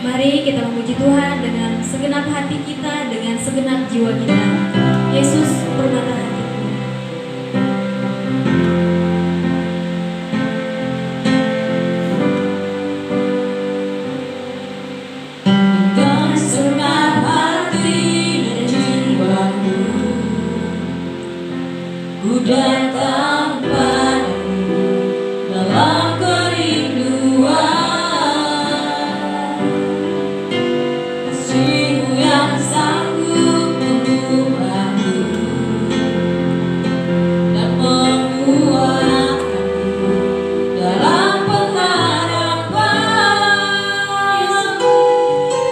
Mari kita memuji Tuhan dengan segenap hati kita, dengan segenap jiwa kita. Yesus, permata hatiku. Dengan segenap hati dan jiwaku, ku datang padamu dalam kerinduan. Kasih-Mu yang sanggup mengubahku dan menguatkanku dalam pengharapan.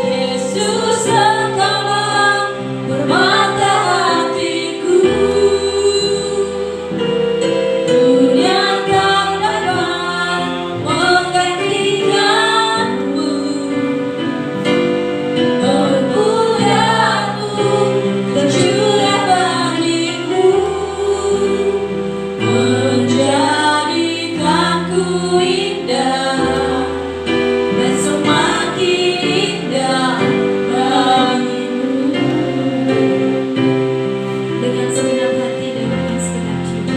Yesus, Engkaulah permata hatiku. Dunia tak dapat menggantikanmu. Kemuliaan-Mu tercurah bagiku, menjadikanku indah dan semakin indah bagimu. Dengan segenap hati dan dengan segenap jiwa.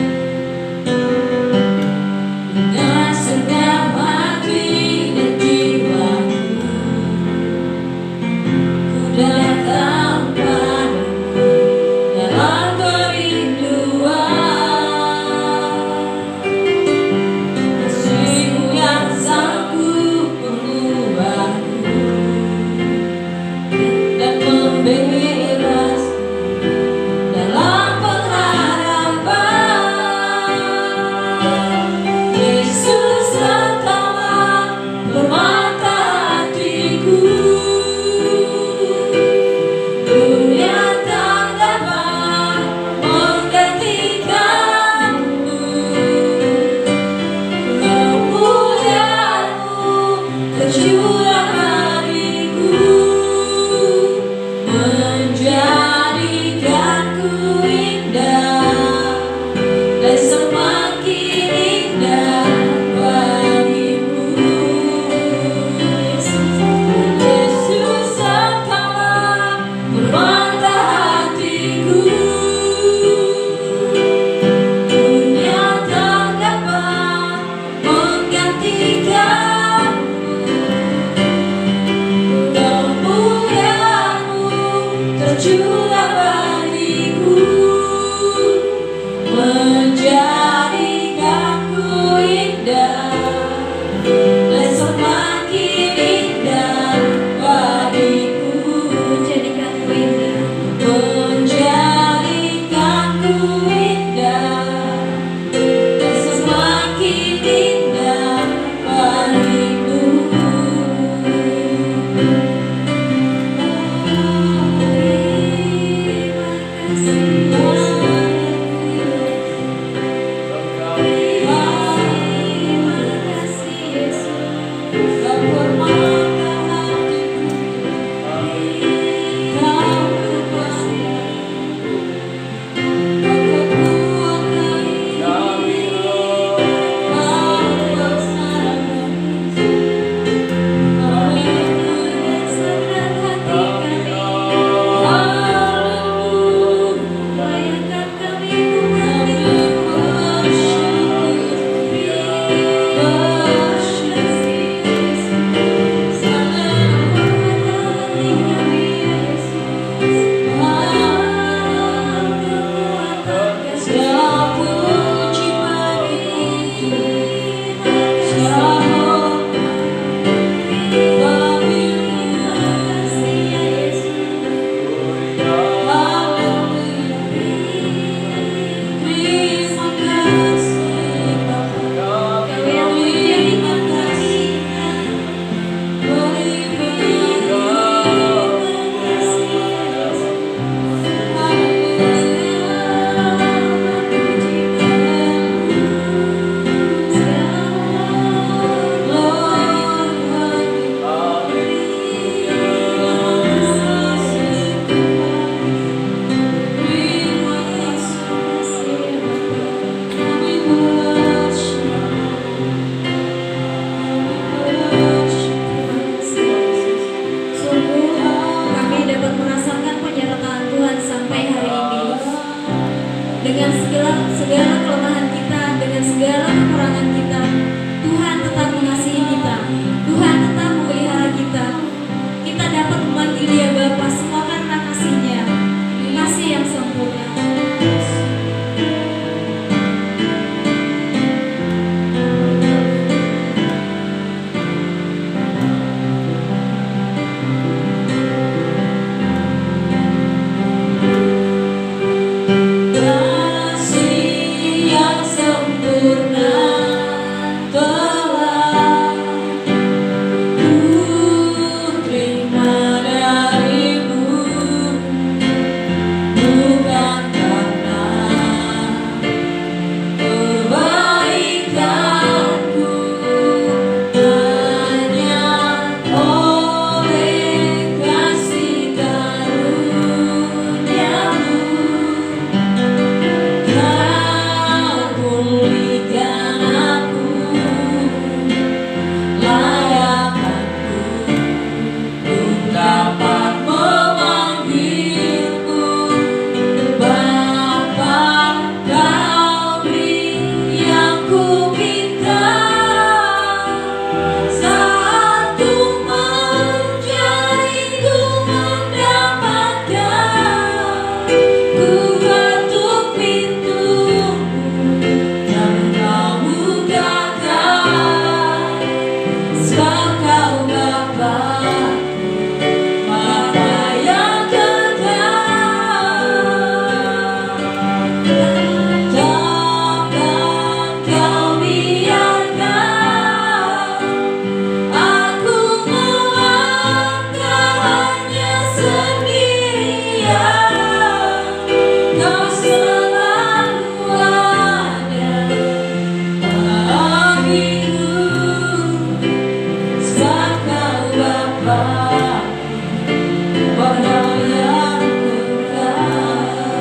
Dengan segenap hati dan jiwaku, ku datang padamu dalam kerinduan. Kasih-Mu yang sanggup mengubahku dan membebaskanku dalam pengharapan. Yesus, Engkaulah permata hatiku. Dunia tak dapat menggantikanmu. Kemuliaan-Mu tercurah bagiku, menjadikanku indah dan semakin indah bagimu. Yesus, Engkaulah permata hatiku. Dunia tak dapat menggantikanmu. Kemuliaan-Mu tercurah bagiku, menjadikanku indah dan semakin indah bagiku. Menjadikanku indah. Menjadikanku indah dan semakin indah bagiku.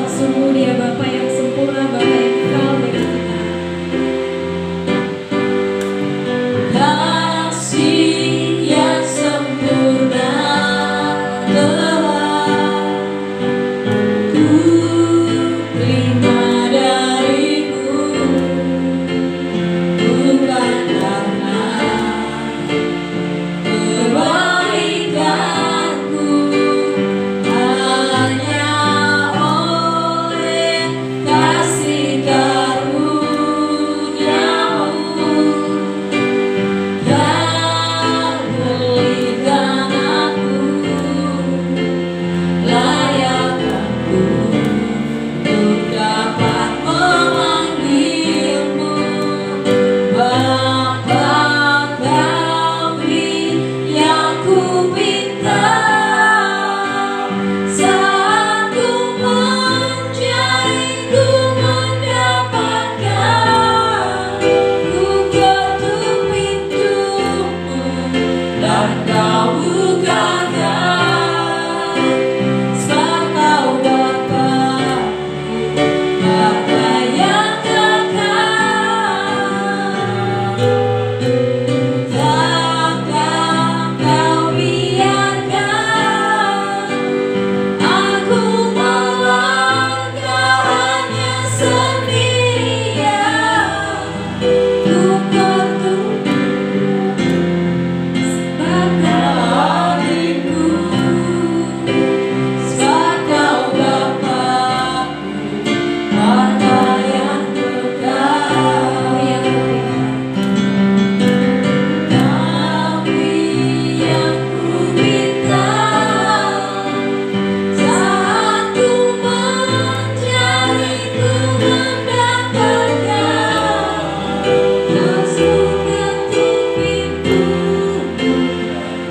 Sungguh Dia Bapa yang sempurna, Bapa yang kekal bagi kita. Kasih yang sempurna telah ku terima darimu, bukan karena kebaikanku, hanya oleh kasih karunia-Mu yang berikan aku layak aku untuk dapat memanggil-Mu Bapa kami yang ku pinta saat ku mencari, ku mendapatkan, ku ketuk pintu-Mu dan Kau bukakan, sebab Kau Bapa, Bapa yang kekal. Takkan Kau biarkan aku melangkah hanya sendirian, ku ketuk sebab Kau adikku, sebab Kau Bapa-ku, Bapa yang kekal. Kami yang ku minta saat ku mencari, ku mendapatkan, Yesus ketuk pintu-Mu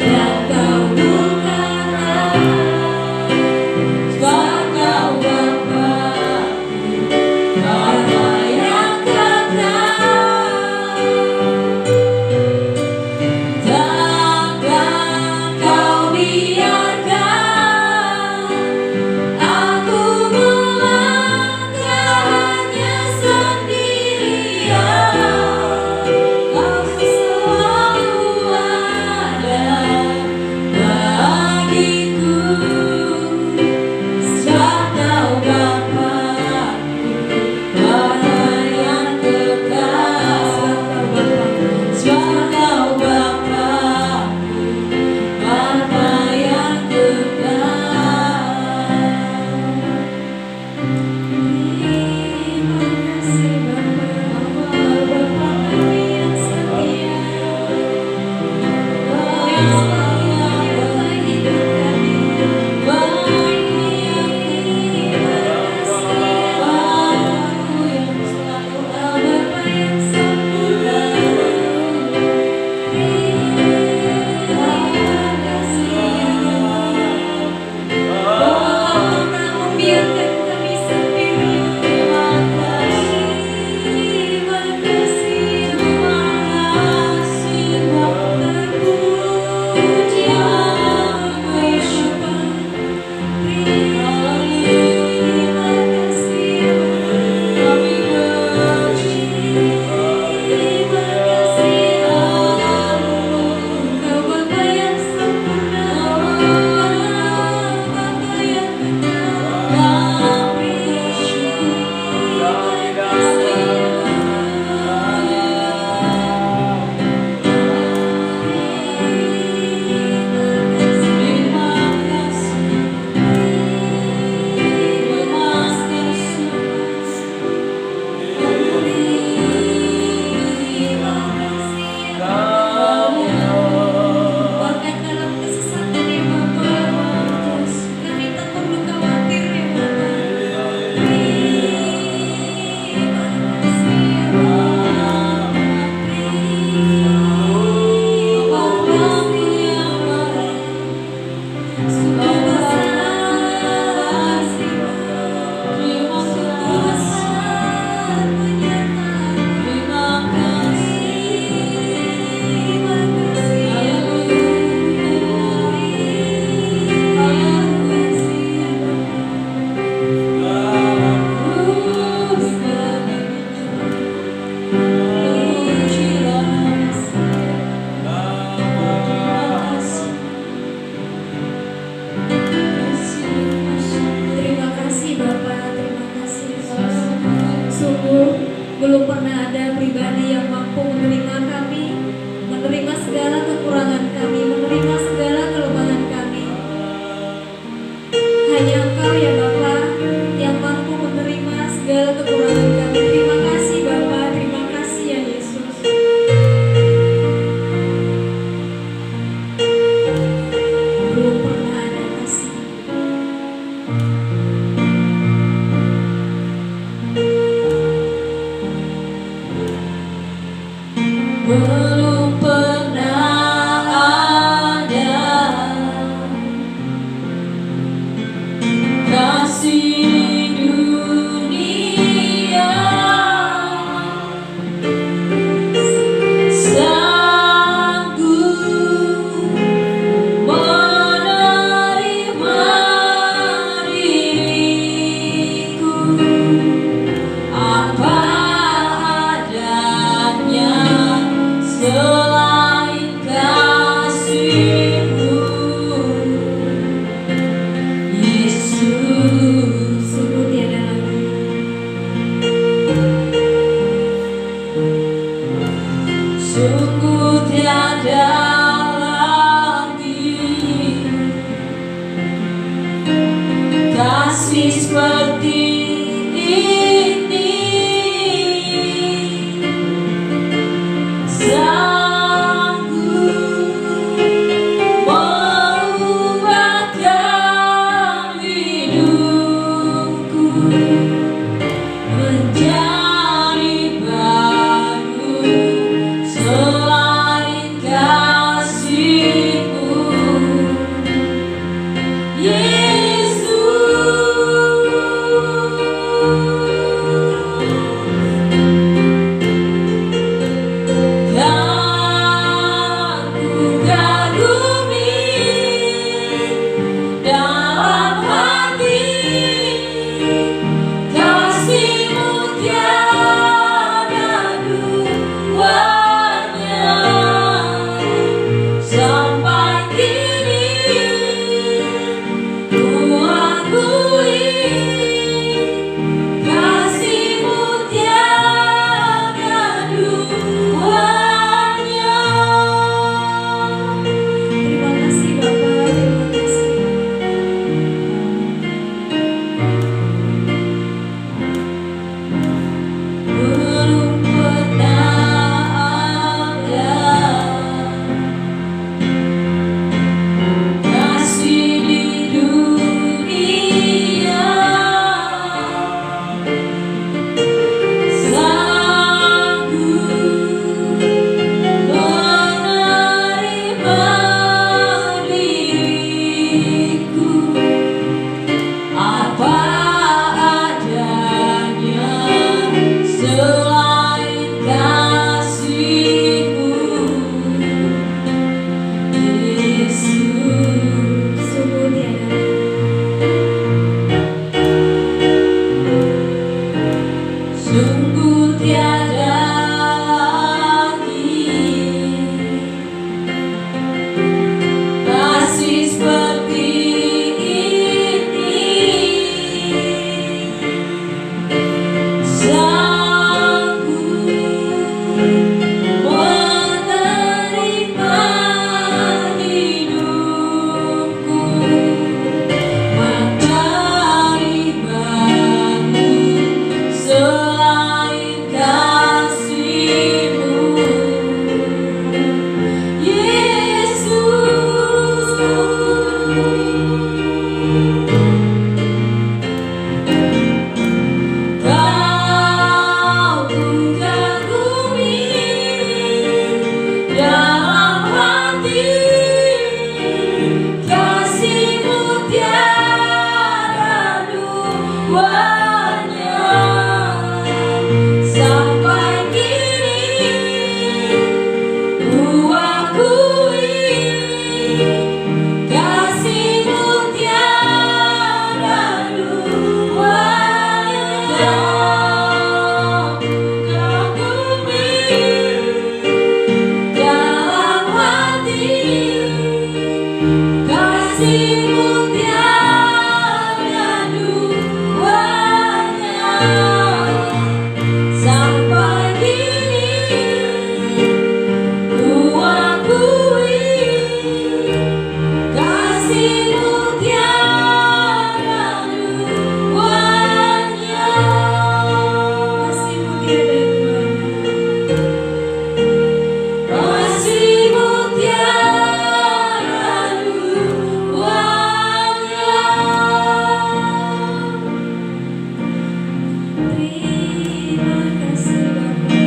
dan Kau bukakan, sebab Kau Bapa-ku, Bapa yang kekal. Takkan Kau biarkan aku melangkah hanya sendirian, Kau selalu ada bagiku, sebab Kau Bapa-ku, Bapa yang kekal. Sebab Kau Bapa-ku, Bapa yang kekal. Terima kasih Bapa, Bapa kami yang setia, yang selalu menyertai hidup kami. Bapa-Ku yang selalu ada. Bapa yang sempurna, terima kasih. Kau tak membiarkan kami sendiri. Terima kasih, Terima kasih Bapa. terpuji sampai kini ku akui kasih-Mu tiada duanya. Terima kasih Bapa, terima kasih. Belum pernah ada kasih di dunia sanggup menerima diriku apa adanya selain kasih-Mu, Yesus. Sungguh tiada Sungguh tiada lagi kasih seperti ini, sanggup menerima hidupku, matahari baru selain kasih-Mu, Yesus. Kau mengagumi dalam hati, kasih-Mu tiada duanya. Sampai kini ku akui kasih-Mu tiada duanya. Kagumi dalam hati, kasih-Mu tiada duanya. Sampai kini ku akui kasih-Mu tiada duanya. kasih-Mu tiada duanya. Kasih-Mu tiada duanya. Terima kasih Bapa.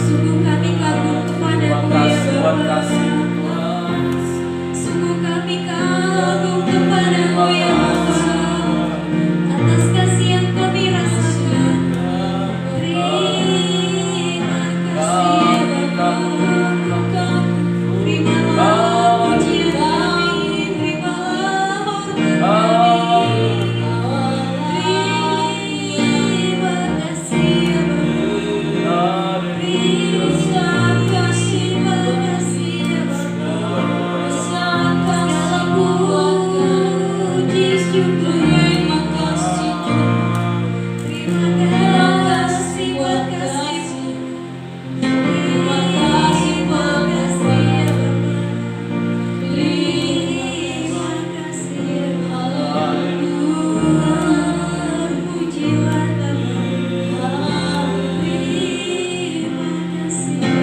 Sungguh kami kagum kepadamu ya Bapa. Sungguh kami kagum kepadamu ya Bapa, atas kasih yang kami rasakan. Terima kasih ya Bapa. Terimalah pujian kami, terimalah hormat kami. Terima kasih ya Bapa. Terima kasih ya Bapa. Segala puji syukur terima kasih Tuhan. Terima kasih buat kasih-Mu. Terima kasih buat kasih ya Bapa. Terima kasih ya Bapa. Pujilah Bapa. Terima kasih ya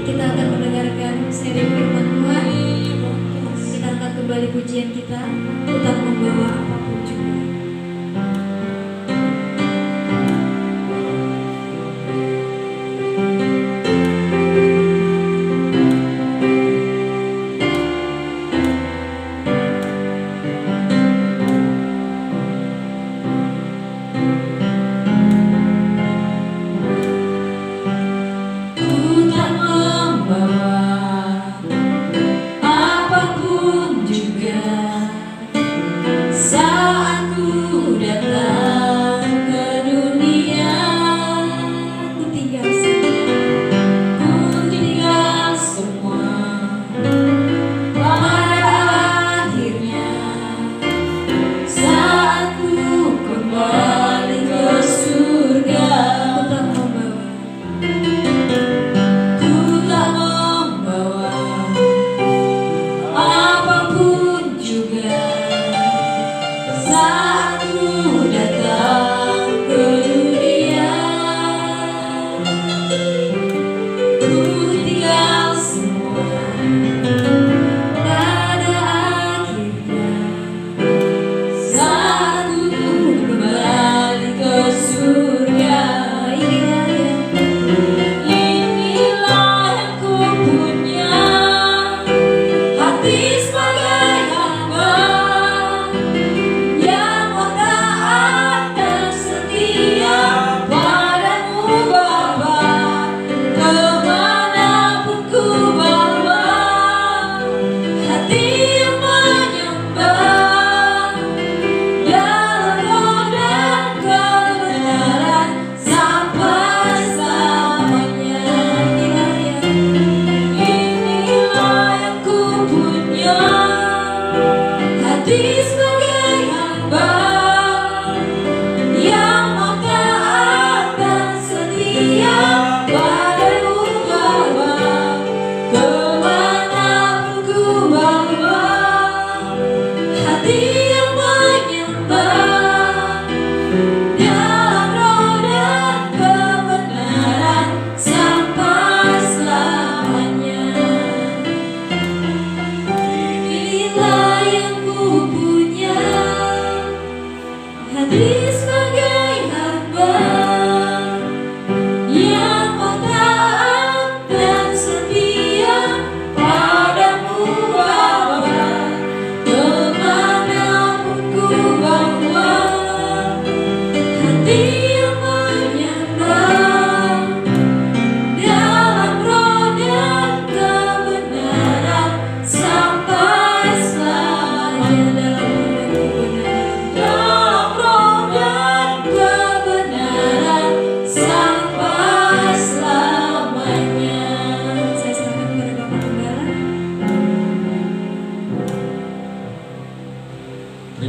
Kita akan mendengarkan seri firman Tuhan. Kita akan kembali pujian kita, tetap membawa apapun juga. Ku tak membawa apapun juga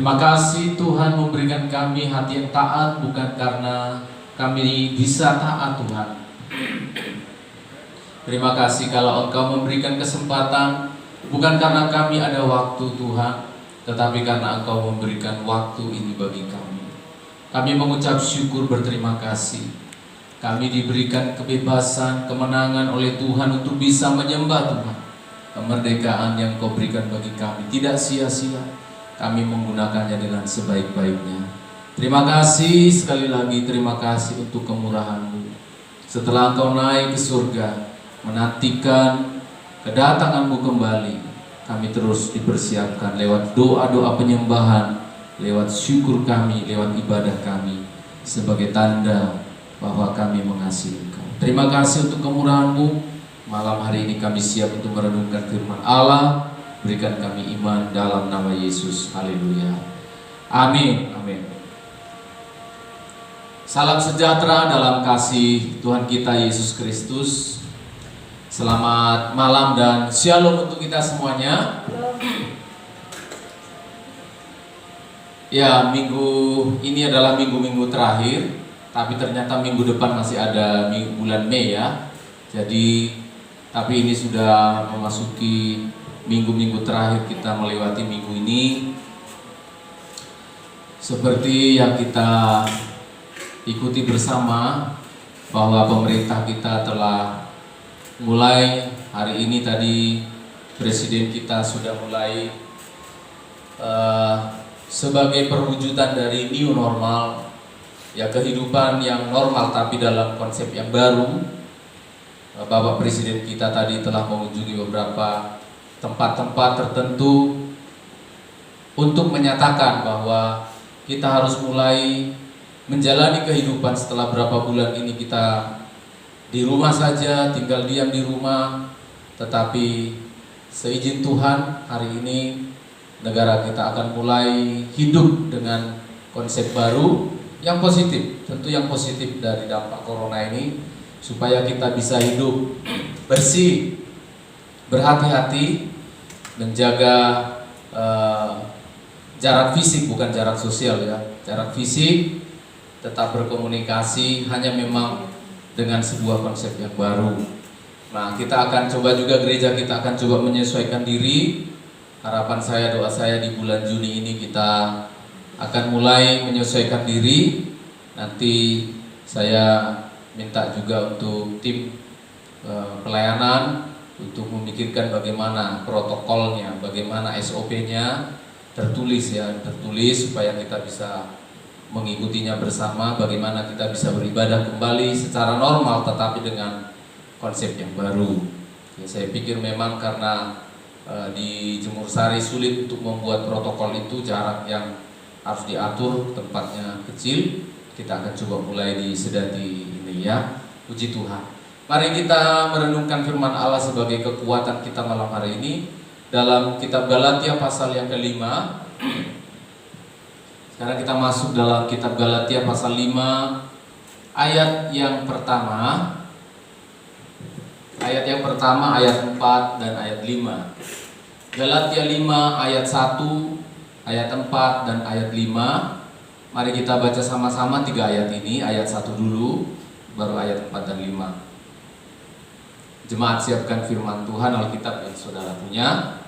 Terima kasih Tuhan memberikan kami hati yang taat, bukan karena kami bisa taat Tuhan. Terima kasih kalau Engkau memberikan kesempatan, bukan karena kami ada waktu Tuhan, tetapi karena Engkau memberikan waktu ini bagi kami. Kami mengucap syukur, berterima kasih. Kami diberikan kebebasan, kemenangan oleh Tuhan untuk bisa menyembah Tuhan. Kemerdekaan yang Kau berikan bagi kami tidak sia-sia. Kami menggunakannya dengan sebaik-baiknya. Terima kasih sekali lagi, terima kasih untuk kemurahan-Mu. Setelah Engkau naik ke surga, menantikan kedatangan-Mu kembali, kami terus dipersiapkan lewat doa-doa penyembahan, lewat syukur kami, lewat ibadah kami, sebagai tanda bahwa kami mengasihi Engkau. Terima kasih untuk kemurahan-Mu. Malam hari ini kami siap untuk merenungkan firman Allah. Berikan kami iman dalam nama Yesus. Haleluya. Amin. Amin. Salam sejahtera dalam kasih Tuhan kita Yesus Kristus. Selamat malam dan shalom untuk kita semuanya. Ya, minggu ini adalah minggu-minggu terakhir, tapi ternyata minggu depan masih ada bulan Mei ya. Jadi, tapi ini sudah memasuki minggu-minggu terakhir kita melewati minggu ini. Seperti yang kita ikuti bersama, bahwa pemerintah kita telah mulai hari ini tadi, Presiden kita sudah mulai sebagai perwujudan dari new normal, ya, kehidupan yang normal tapi dalam konsep yang baru. Bapak Presiden kita tadi telah mengunjungi beberapa tempat-tempat tertentu untuk menyatakan bahwa kita harus mulai menjalani kehidupan setelah berapa bulan ini kita di rumah saja, tinggal diam di rumah. Tetapi seizin Tuhan, hari ini negara kita akan mulai hidup dengan konsep baru yang positif. Tentu yang positif dari dampak corona ini, supaya kita bisa hidup bersih, berhati-hati, menjaga jarak fisik, bukan jarak sosial ya, jarak fisik, tetap berkomunikasi, hanya memang dengan sebuah konsep yang baru. Nah, kita akan coba juga, gereja kita akan coba menyesuaikan diri. Harapan saya, doa saya di bulan Juni ini kita akan mulai menyesuaikan diri. Nanti saya minta juga untuk tim pelayanan untuk memikirkan bagaimana protokolnya, bagaimana SOP-nya tertulis supaya kita bisa mengikutinya bersama, bagaimana kita bisa beribadah kembali secara normal tetapi dengan konsep yang baru. Ya, saya pikir memang karena di Jemur Sari sulit untuk membuat protokol itu, jarak yang harus diatur, tempatnya kecil. Kita akan coba mulai di Sedati ini ya. Puji Tuhan. Mari kita merenungkan firman Allah sebagai kekuatan kita malam hari ini dalam kitab Galatia pasal yang kelima. Sekarang kita masuk dalam kitab Galatia pasal 5 ayat yang pertama. Ayat yang pertama, ayat 4 dan ayat 5. Galatia 5 ayat 1, ayat 4 dan ayat 5. Mari kita baca sama-sama 3 ayat ini. Ayat 1 dulu, baru ayat 4 dan 5. Jemaat siapkan firman Tuhan Alkitab yang saudara punya.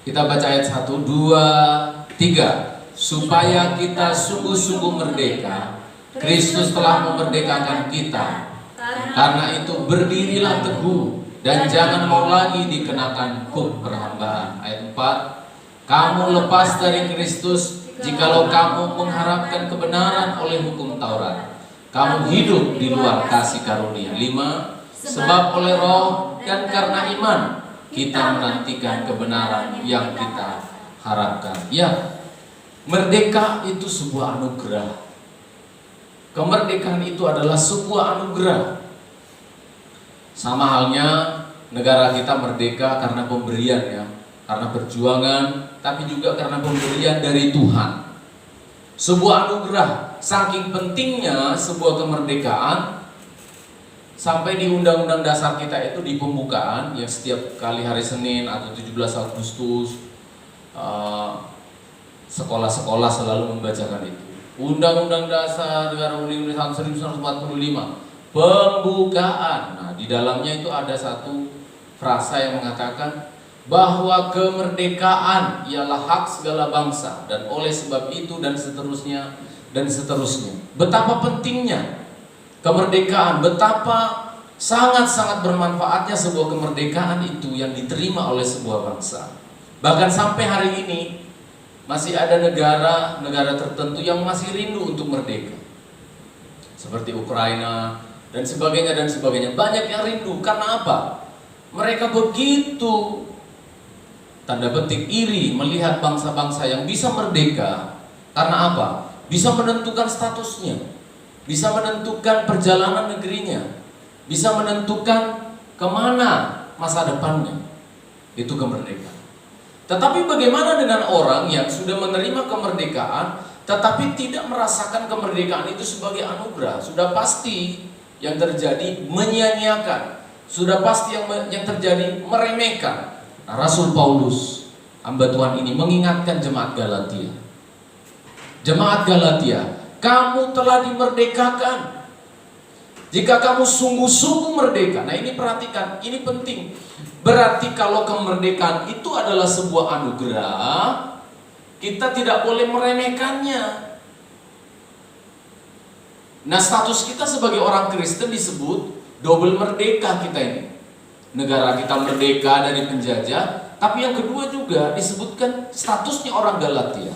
Kita baca ayat 1, 2, 3. Supaya kita sungguh-sungguh merdeka, Kristus telah memerdekakan kita. Karena itu berdirilah teguh dan jangan mau lagi dikenakan hukum perhambaan. Ayat 4. Kamu lepas dari Kristus jikalau kamu mengharapkan kebenaran oleh hukum Taurat. Kamu hidup di luar kasih karunia. 5. Sebab oleh roh dan karena iman kita menantikan kebenaran yang kita harapkan. Ya, merdeka itu sebuah anugerah. Kemerdekaan itu adalah sebuah anugerah. Sama halnya negara kita merdeka karena pemberian ya, karena perjuangan, tapi juga karena pemberian dari Tuhan. Sebuah anugerah. Saking pentingnya sebuah kemerdekaan sampai di Undang-Undang Dasar kita itu di pembukaan, ya setiap kali hari Senin atau 17 Agustus sekolah-sekolah selalu membacakan itu. Undang-Undang Dasar Negara Republik Indonesia tahun 1945, pembukaan. Nah, di dalamnya itu ada satu frasa yang mengatakan bahwa kemerdekaan ialah hak segala bangsa dan oleh sebab itu dan seterusnya dan seterusnya. Betapa pentingnya kemerdekaan, betapa sangat-sangat bermanfaatnya sebuah kemerdekaan itu yang diterima oleh sebuah bangsa. Bahkan sampai hari ini masih ada negara tertentu yang masih rindu untuk merdeka. Seperti Ukraina dan sebagainya dan sebagainya. Banyak yang rindu karena apa? Mereka begitu tanda petik iri melihat bangsa-bangsa yang bisa merdeka. Karena apa? Bisa menentukan statusnya, bisa menentukan perjalanan negerinya, bisa menentukan kemana masa depannya. Itu kemerdekaan. Tetapi bagaimana dengan orang yang sudah menerima kemerdekaan tetapi tidak merasakan kemerdekaan itu sebagai anugerah? Sudah pasti yang terjadi menyia-nyiakan, sudah pasti yang terjadi meremehkan. Nah, Rasul Paulus, hamba Tuhan ini mengingatkan jemaat Galatia. Jemaat Galatia, kamu telah dimerdekakan jika kamu sungguh-sungguh merdeka. Nah, ini perhatikan, ini penting. Berarti kalau kemerdekaan itu adalah sebuah anugerah, kita tidak boleh meremehkannya. Nah, status kita sebagai orang Kristen disebut double merdeka kita ini. Negara kita merdeka dari penjajah, tapi yang kedua juga disebutkan statusnya orang Galatia.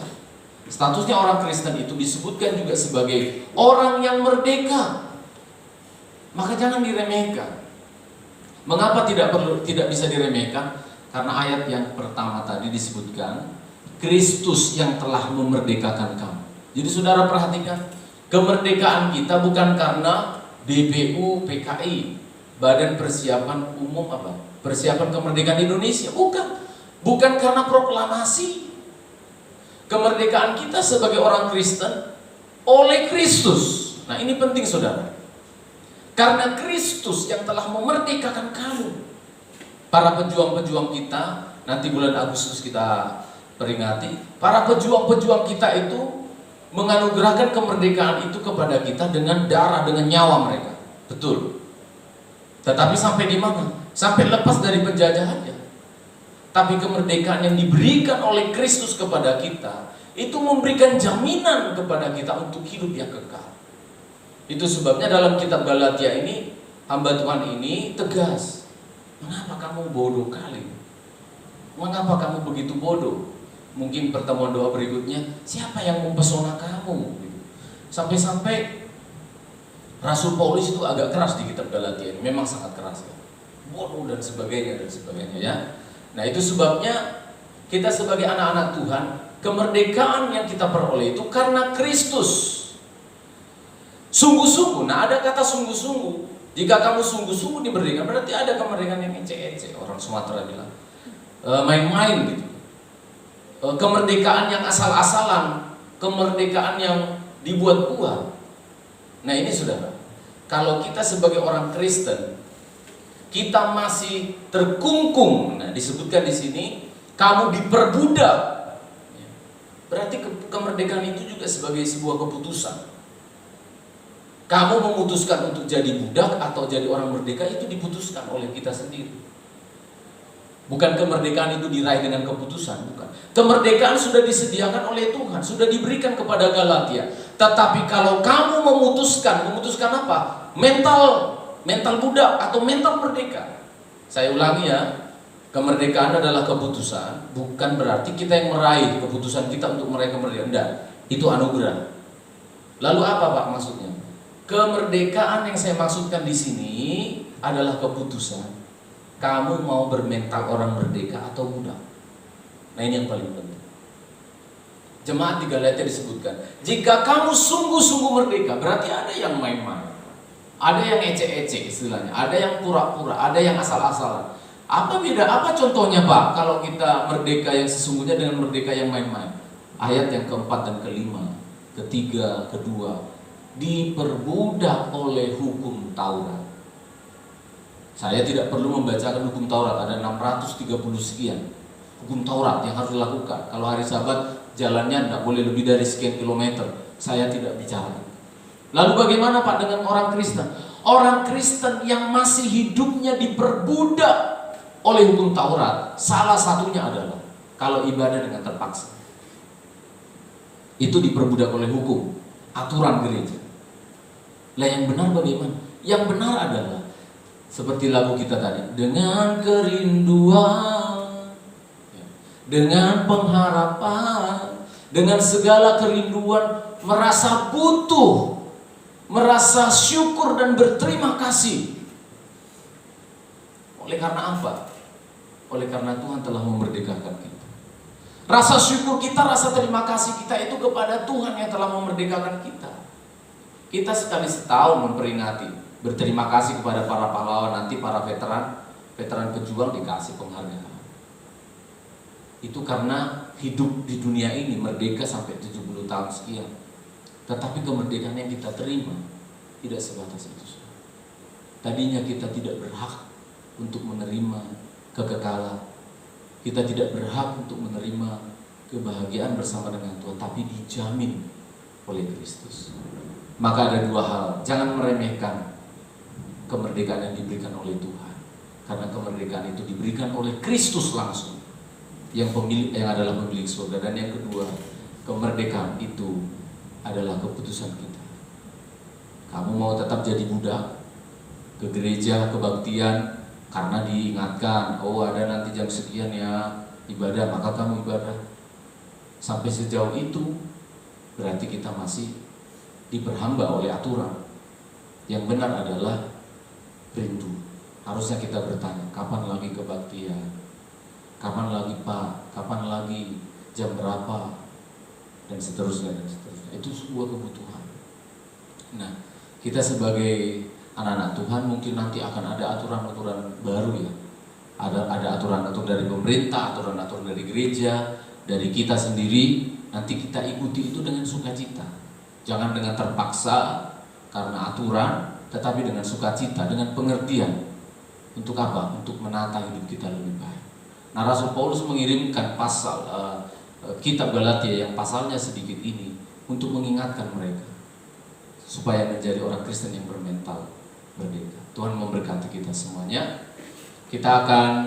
Statusnya orang Kristen itu disebutkan juga sebagai orang yang merdeka. Maka jangan diremehkan. Mengapa tidak bisa diremehkan? Karena ayat yang pertama tadi disebutkan Kristus yang telah memerdekakan kamu. Jadi saudara perhatikan, kemerdekaan kita bukan karena BPU PKI, Badan Persiapan Umum apa? Persiapan Kemerdekaan Indonesia, bukan. Bukan karena proklamasi. Kemerdekaan kita sebagai orang Kristen oleh Kristus. Nah, ini penting saudara. Karena Kristus yang telah memerdekakan kamu. Para pejuang-pejuang kita, nanti bulan Agustus kita peringati, para pejuang-pejuang kita itu menganugerahkan kemerdekaan itu kepada kita dengan darah, dengan nyawa mereka. Betul. Tetapi sampai di mana? Sampai lepas dari penjajahannya. Tapi kemerdekaan yang diberikan oleh Kristus kepada kita itu memberikan jaminan kepada kita untuk hidup yang kekal. Itu sebabnya dalam kitab Galatia ini hamba Tuhan ini tegas. Mengapa kamu bodoh kali? Mengapa kamu begitu bodoh? Mungkin pertemuan doa berikutnya, siapa yang mempesona kamu? Sampai-sampai Rasul Paulus itu agak keras di kitab Galatia ini, memang sangat keras ya. Bodoh dan sebagainya ya. Nah, itu sebabnya kita sebagai anak-anak Tuhan, kemerdekaan yang kita peroleh itu karena Kristus. Sungguh-sungguh, nah ada kata sungguh-sungguh. Jika kamu sungguh-sungguh diberikan, berarti ada kemerdekaan yang ece-ece. Orang Sumatera bilang main-main gitu. Kemerdekaan yang asal-asalan, kemerdekaan yang dibuat-buat. Nah ini saudara, kalau kita sebagai orang Kristen, kita masih terkungkung. Nah disebutkan di sini, kamu diperbudak. Berarti kemerdekaan itu juga sebagai sebuah keputusan. Kamu memutuskan untuk jadi budak atau jadi orang merdeka, itu diputuskan oleh kita sendiri. Bukan kemerdekaan itu diraih dengan keputusan, bukan. Kemerdekaan sudah disediakan oleh Tuhan, sudah diberikan kepada Galatia. Tetapi kalau kamu memutuskan apa? Mental budak atau mental merdeka. Saya ulangi ya, kemerdekaan adalah keputusan, bukan berarti kita yang meraih keputusan kita untuk meraih kemerdekaan. Tidak, itu anugerah. Lalu apa Pak maksudnya? Kemerdekaan yang saya maksudkan di sini adalah keputusan. Kamu mau bermental orang merdeka atau budak? Nah ini yang paling penting. Jemaat di Galatia disebutkan, jika kamu sungguh-sungguh merdeka, berarti ada yang main-main, ada yang ece-ece istilahnya, ada yang pura-pura, ada yang asal-asalan. Apa beda? Apa contohnya Pak? Kalau kita merdeka yang sesungguhnya dengan merdeka yang main-main. Ayat yang keempat dan kelima, ketiga, kedua, diperbudak oleh hukum Taurat. Saya tidak perlu membacakan hukum Taurat, ada 630 sekian hukum Taurat yang harus dilakukan. Kalau hari Sabat jalannya tidak boleh lebih dari sekian kilometer. Saya tidak bicara. Lalu bagaimana Pak dengan orang Kristen? Orang Kristen yang masih hidupnya diperbudak oleh hukum Taurat, salah satunya adalah kalau ibadah dengan terpaksa. Itu diperbudak oleh hukum, aturan gereja. Lah yang benar bagaimana? Yang benar adalah seperti lagu kita tadi, dengan kerinduan, dengan pengharapan, dengan segala kerinduan, merasa butuh, merasa syukur dan berterima kasih. Oleh karena apa? Oleh karena Tuhan telah memerdekakan kita. Rasa syukur kita, rasa terima kasih kita itu kepada Tuhan yang telah memerdekakan kita. Kita sekali setahun memperingati, berterima kasih kepada para pahlawan, nanti para veteran pejuang dikasih penghargaan. Itu karena hidup di dunia ini merdeka sampai 70 tahun sekian. Tetapi kemerdekaan yang kita terima tidak sebatas itu. Tadinya kita tidak berhak untuk menerima kekekalan. Kita tidak berhak untuk menerima kebahagiaan bersama dengan Tuhan, tapi dijamin oleh Kristus. Maka ada dua hal, jangan meremehkan kemerdekaan yang diberikan oleh Tuhan, karena kemerdekaan itu diberikan oleh Kristus langsung, yang adalah pemilik surga. Dan yang kedua, kemerdekaan itu adalah keputusan kita. Kamu mau tetap jadi budak ke gereja, kebaktian, karena diingatkan, oh ada nanti jam sekian ya ibadah, maka kamu ibadah. Sampai sejauh itu berarti kita masih diperhamba oleh aturan. Yang benar adalah rindu. Harusnya kita bertanya, kapan lagi kebaktian? Kapan lagi Pak? Kapan lagi? Jam berapa? Dan seterusnya dan seterusnya. Itu sebuah kebutuhan. Nah, kita sebagai anak-anak Tuhan mungkin nanti akan ada aturan-aturan baru ya. Ada aturan-aturan dari pemerintah, aturan-aturan dari gereja, dari kita sendiri. Nanti kita ikuti itu dengan sukacita. Jangan dengan terpaksa karena aturan, tetapi dengan sukacita, dengan pengertian. Untuk apa? Untuk menata hidup kita lebih baik. Nah, Rasul Paulus mengirimkan pasal kitab Galatia yang pasalnya sedikit ini untuk mengingatkan mereka supaya menjadi orang Kristen yang bermental merdeka. Tuhan memberkati kita semuanya. Kita akan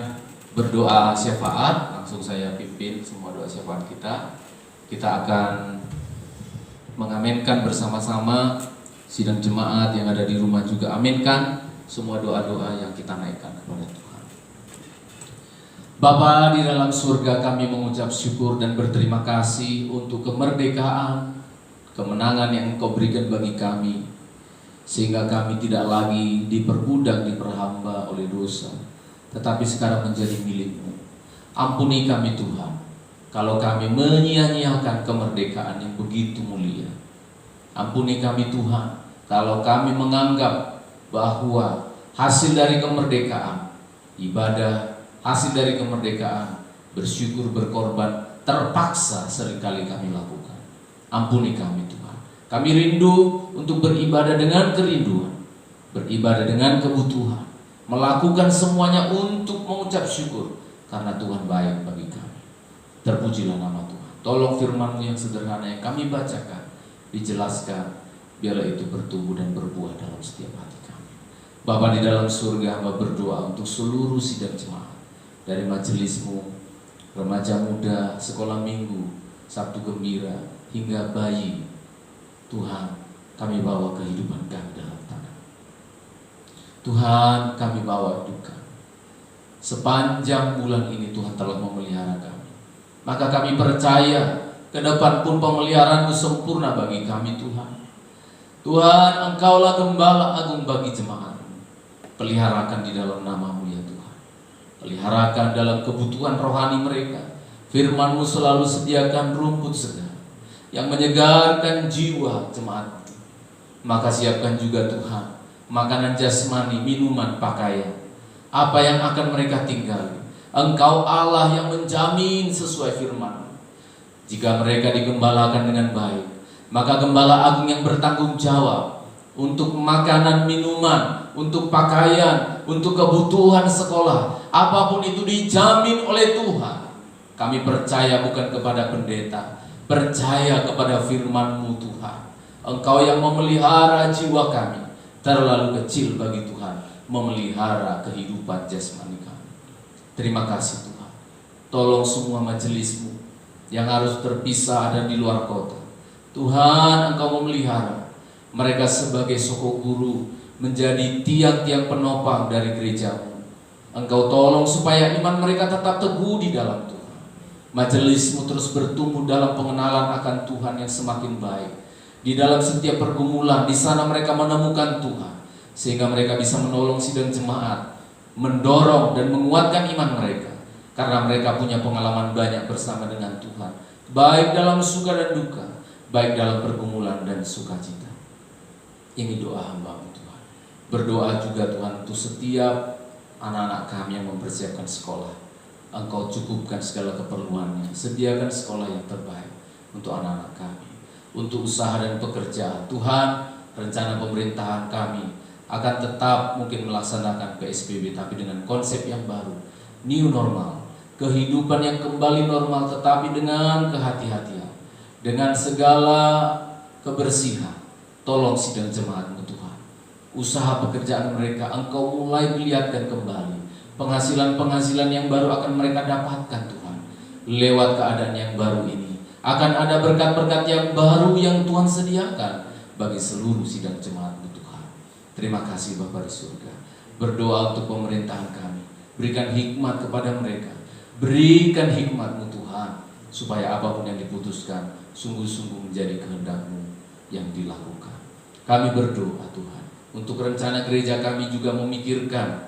berdoa syafaat. Langsung saya pimpin semua doa syafaat kita. Kita akan mengamenkan bersama-sama sidang jemaat yang ada di rumah juga aminkan semua doa-doa yang kita naikkan kepada Tuhan. Bapa di dalam surga, kami mengucap syukur dan berterima kasih untuk kemerdekaan, kemenangan yang Engkau berikan bagi kami, sehingga kami tidak lagi diperbudak, diperhamba oleh dosa, tetapi sekarang menjadi milik-Mu. Ampuni kami Tuhan, kalau kami menyia-nyiakan kemerdekaan yang begitu mulia. Ampuni kami Tuhan, kalau kami menganggap bahwa hasil dari kemerdekaan, ibadah, hasil dari kemerdekaan, bersyukur, berkorban, terpaksa seringkali kami lakukan. Ampuni kami Tuhan. Kami rindu untuk beribadah dengan kerinduan, beribadah dengan kebutuhan, melakukan semuanya untuk mengucap syukur, karena Tuhan baik bagi kami. Terpujilah nama Tuhan. Tolong firman-Mu yang sederhana yang kami bacakan, dijelaskan, biarlah itu bertumbuh dan berbuah dalam setiap hati kami. Bapa di dalam surga, hamba berdoa untuk seluruh sidang jemaat, dari majelis-Mu, remaja muda, sekolah minggu, Sabtu gembira, hingga bayi. Tuhan, kami bawa kehidupan kami dalam tangan. Tuhan, kami bawa duka. Sepanjang bulan ini Tuhan telah memelihara kami. Maka kami percaya ke depan pun pemeliharaan-Mu sempurna bagi kami Tuhan. Tuhan, Engkaulah gembala agung bagi jemaat-Mu. Peliharakan di dalam nama-Mu ya Tuhan. Peliharakan dalam kebutuhan rohani mereka. Firman-Mu selalu sediakan rumput segar yang menyegarkan jiwa jemaat. Maka siapkan juga Tuhan makanan jasmani, minuman, pakaian, apa yang akan mereka tinggali. Engkau Allah yang menjamin sesuai firman. Jika mereka digembalakan dengan baik, maka gembala agung yang bertanggung jawab untuk makanan, minuman, untuk pakaian, untuk kebutuhan sekolah, apapun itu dijamin oleh Tuhan. Kami percaya bukan kepada pendeta, percaya kepada firman-Mu Tuhan. Engkau yang memelihara jiwa kami. Terlalu kecil bagi Tuhan memelihara kehidupan jasmani kami. Terima kasih Tuhan. Tolong semua majelis-Mu yang harus terpisah dan di luar kota. Tuhan, Engkau memelihara mereka sebagai soko guru, menjadi tiang-tiang penopang dari gereja-Mu. Engkau tolong supaya iman mereka tetap teguh di dalam Tuhan. Majelis-Mu terus bertumbuh dalam pengenalan akan Tuhan yang semakin baik. Di dalam setiap pergumulan, di sana mereka menemukan Tuhan, sehingga mereka bisa menolong sidang jemaat, mendorong dan menguatkan iman mereka, karena mereka punya pengalaman banyak bersama dengan Tuhan, baik dalam suka dan duka, baik dalam pergumulan dan sukacita. Ini doa hamba-Mu Tuhan. Berdoa juga Tuhan untuk setiap anak-anak kami yang mempersiapkan sekolah. Engkau cukupkan segala keperluannya, sediakan sekolah yang terbaik untuk anak-anak kami. Untuk usaha dan pekerjaan, Tuhan, rencana pemerintahan kami akan tetap mungkin melaksanakan PSBB, tapi dengan konsep yang baru, new normal, kehidupan yang kembali normal, tetapi dengan kehati-hatian, dengan segala kebersihan. Tolong sidang jemaat-Mu Tuhan, usaha pekerjaan mereka Engkau mulai melihatkan kembali, penghasilan-penghasilan yang baru akan mereka dapatkan Tuhan, lewat keadaan yang baru ini. Akan ada berkat-berkat yang baru yang Tuhan sediakan bagi seluruh sidang jemaat-Mu Tuhan. Terima kasih Bapa di surga. Berdoa untuk pemerintahan kami, berikan hikmat kepada mereka. Berikan hikmat-Mu Tuhan, supaya apapun yang diputuskan sungguh-sungguh menjadi kehendak-Mu yang dilakukan. Kami berdoa Tuhan, untuk rencana gereja kami juga memikirkan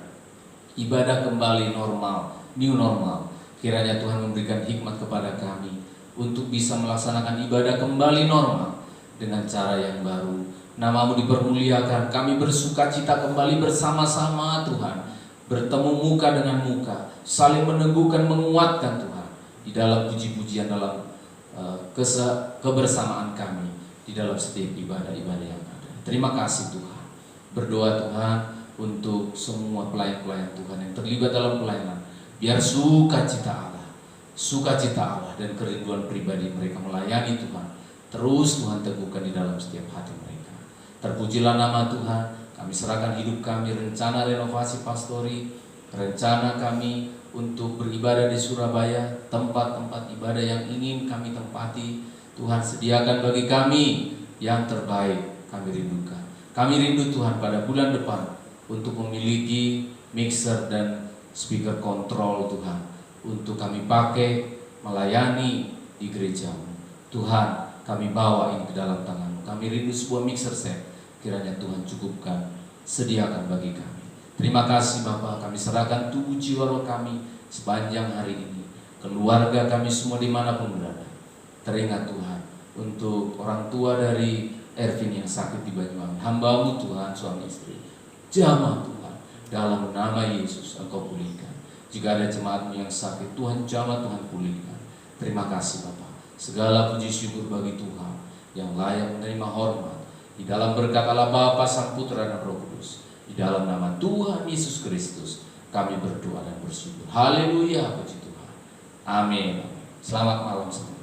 ibadah kembali normal, new normal. Kiranya Tuhan memberikan hikmat kepada kami untuk bisa melaksanakan ibadah kembali normal dengan cara yang baru. Nama-Mu dipermuliakan, kami bersuka cita kembali bersama-sama Tuhan, bertemu muka dengan muka, saling meneguhkan, menguatkan Tuhan di dalam puji-pujian, dalam kebersamaan kami di dalam setiap ibadah-ibadah yang ada. Terima kasih Tuhan. Berdoa Tuhan untuk semua pelayan-pelayan Tuhan yang terlibat dalam pelayanan, biar sukacita Allah dan kerinduan pribadi mereka melayani Tuhan terus Tuhan teguhkan di dalam setiap hati mereka. Terpujilah nama Tuhan. Kami serahkan hidup kami, rencana renovasi pastori, rencana kami untuk beribadah di Surabaya, tempat-tempat ibadah yang ingin kami tempati. Tuhan sediakan bagi kami yang terbaik, kami rindukan. Kami rindu Tuhan pada bulan depan untuk memiliki mixer dan speaker kontrol Tuhan, untuk kami pakai melayani di gereja-Mu. Tuhan, kami bawa ini ke dalam tangan-Mu. Kami rindu sebuah mixer set, kiranya Tuhan cukupkan, sediakan bagi kami. Terima kasih Bapa, kami serahkan tubuh jiwa roh kami sepanjang hari ini. Keluarga kami semua dimanapun berada. Teringat Tuhan, untuk orang tua dari Ervin yang sakit di Banyuwangi, hamba-Mu Tuhan, suami istri, jamah Tuhan, dalam nama Yesus Engkau pulihkan. Jika ada jemaat-Mu yang sakit, Tuhan jamah, Tuhan pulihkan. Terima kasih Bapa. Segala puji syukur bagi Tuhan yang layak menerima hormat. Di dalam berkat Allah Bapa, Sang Putra dan Roh Kudus. Di dalam nama Tuhan Yesus Kristus kami berdoa dan bersyukur. Haleluya, puji Tuhan. Amin. Selamat malam semua.